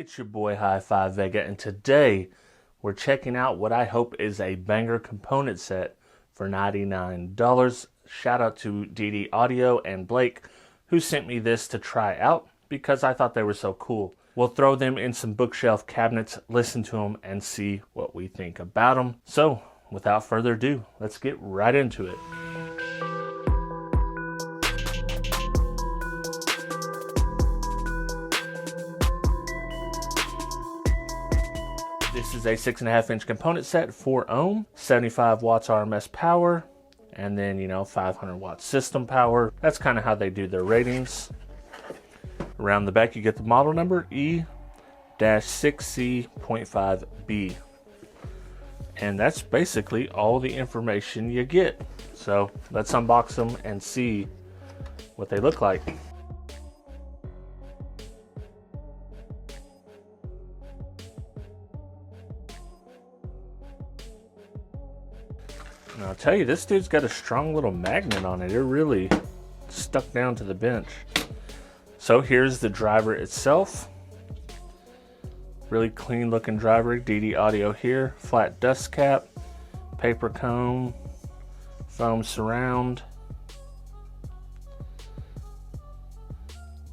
It's your boy Hi-Fi Vega, and today we're checking out what I hope is a banger component set for $99. Shout out to DD Audio and Blake, who sent me this to try out because I thought they were so cool. We'll throw them in some bookshelf cabinets, listen to them, and see what we think about them. So, without further ado, let's get right into it. This is a 6.5-inch component set, 4 ohm, 75 watts RMS power, and then, 500 watts system power. That's kind of how they do their ratings. Around the back, you get the model number E-6C.5b. And that's basically all the information you get. So let's unbox them and see what they look like. And I'll tell you, this dude's got a strong little magnet on it. It really stuck down to the bench. So here's the driver itself. Really clean looking driver. DD Audio here. Flat dust cap. Paper cone. Foam surround.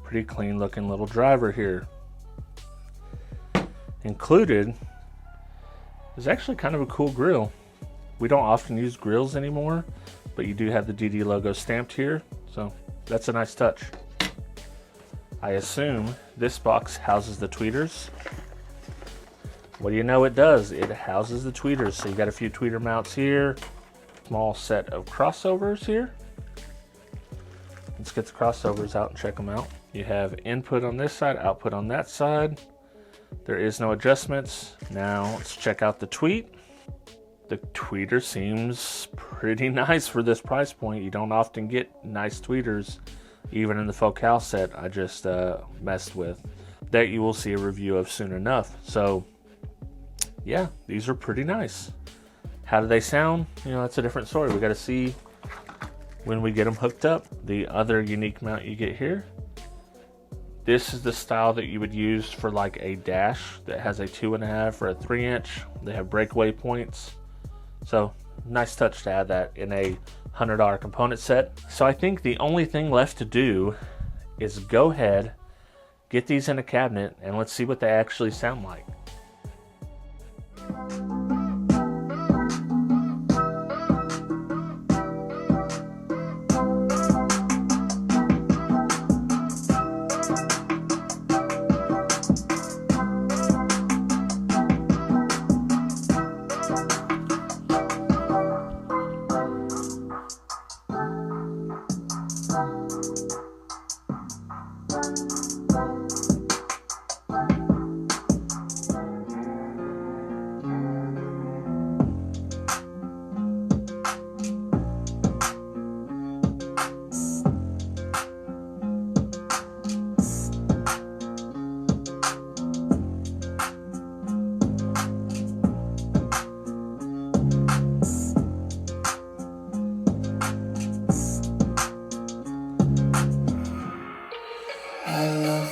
Pretty clean looking little driver here. Included is actually kind of a cool grill. We don't often use grills anymore, but you do have the DD logo stamped here, so that's a nice touch. I assume this box houses the tweeters. What do you know it does? It houses the tweeters. So you got a few tweeter mounts here, small set of crossovers here. Let's get the crossovers out and check them out. You have input on this side, output on that side. There is no adjustments. Now let's check out the tweet. The tweeter seems pretty nice for this price point. You don't often get nice tweeters, even in the Focal set I just messed with, that you will see a review of soon enough. So yeah, these are pretty nice. How do they sound? That's a different story. We got to see when we get them hooked up. The other unique mount you get here, this is the style that you would use for like a dash that has a 2.5 or a 3-inch. They have breakaway points. So nice touch to add that in a $100 component set. So I think the only thing left to do is go ahead, get these in a cabinet, and let's see what they actually sound like.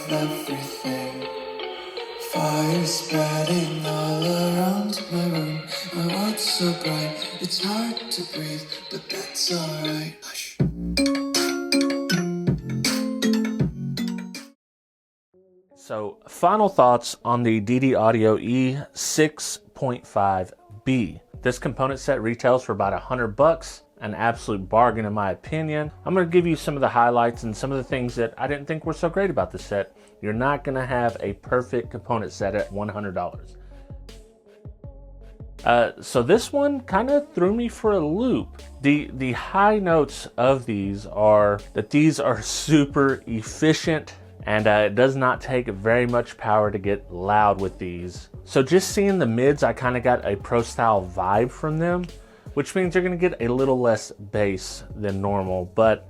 Everything, fire spreading all around my room. My world's so bright, it's hard to breathe, but that's alright. Hush. So, final thoughts on the DD Audio E-6.5b. This component set retails for about $100. An absolute bargain in my opinion. I'm going to give you some of the highlights and some of the things that I didn't think were so great about this set. You're not going to have a perfect component set at $100. So this one kind of threw me for a loop. The high notes of these are that these are super efficient, and it does not take very much power to get loud with these. So just seeing the mids, I kind of got a pro style vibe from them, which means you're gonna get a little less bass than normal, but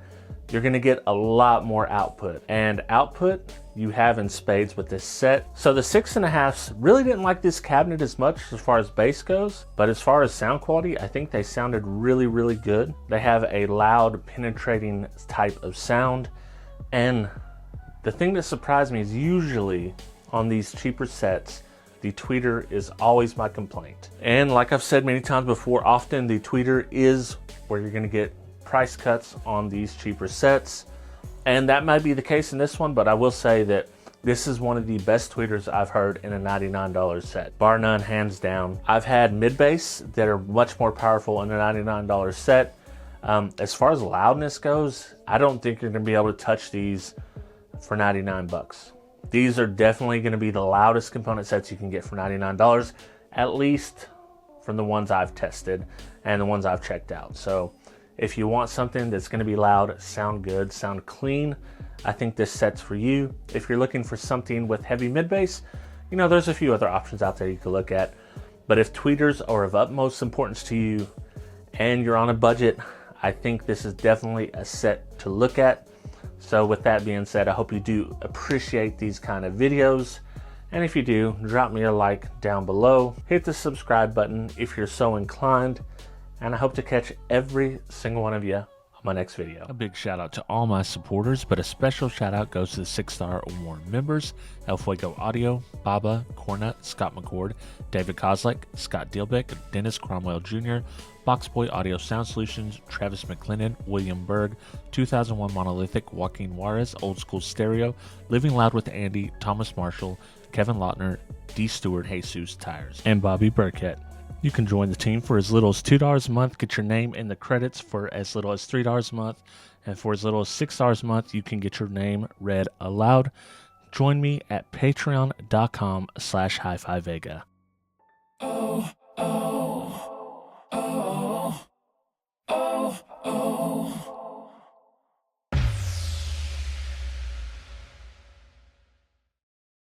you're gonna get a lot more output. And output you have in spades with this set. So the 6.5s really didn't like this cabinet as much as far as bass goes, but as far as sound quality, I think they sounded really, really good. They have a loud, penetrating type of sound. And the thing that surprised me is usually on these cheaper sets, the tweeter is always my complaint. And like I've said many times before, often the tweeter is where you're gonna get price cuts on these cheaper sets. And that might be the case in this one, but I will say that this is one of the best tweeters I've heard in a $99 set, bar none, hands down. I've had mid-bass that are much more powerful in a $99 set. As far as loudness goes, I don't think you're gonna be able to touch these for 99 bucks. These are definitely gonna be the loudest component sets you can get for $99, at least from the ones I've tested and the ones I've checked out. So if you want something that's gonna be loud, sound good, sound clean, I think this set's for you. If you're looking for something with heavy mid-bass, you know, there's a few other options out there you can look at. But if tweeters are of utmost importance to you and you're on a budget, I think this is definitely a set to look at. So with that being said, I hope you do appreciate these kind of videos. And if you do, drop me a like down below. Hit the subscribe button if you're so inclined. And I hope to catch every single one of you on my next video. A big shout out to all my supporters, but a special shout out goes to the 6-star award members: El Fuego Audio, Baba, Cornut, Scott McCord, David Kozlik, Scott Dielbeck, Dennis Cromwell Jr., Boxboy Audio Sound Solutions, Travis McLennan, William Berg, 2001 Monolithic, Joaquin Juarez, Old School Stereo, Living Loud with Andy, Thomas Marshall, Kevin Lautner, D. Stewart, Jesus Tires, and Bobby Burkett. You can join the team for as little as $2 a month, get your name in the credits for as little as $3 a month, and for as little as $6 a month, you can get your name read aloud. Join me at patreon.com/hi-fi Vega.